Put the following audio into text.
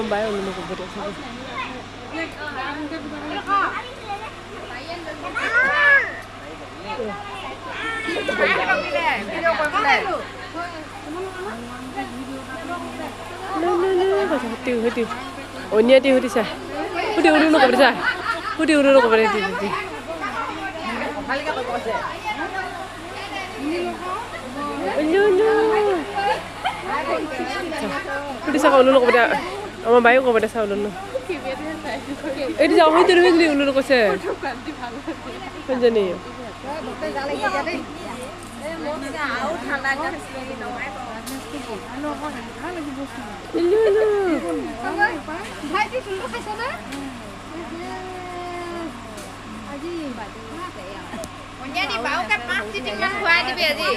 Bayo ulo ko beda sa. Hudi. Onya di hudi sa. Hudi ulo ko beda sa. Hudi ulo ko beda di. Onya. Hudi sa ulo ko beda. Ama bayo ko beda sa ulo. Edi যাও হইতে হইতে উলো কইছে কোন জানি Nhà đi bảo các bác chứ chừng mắt khoai đi về gì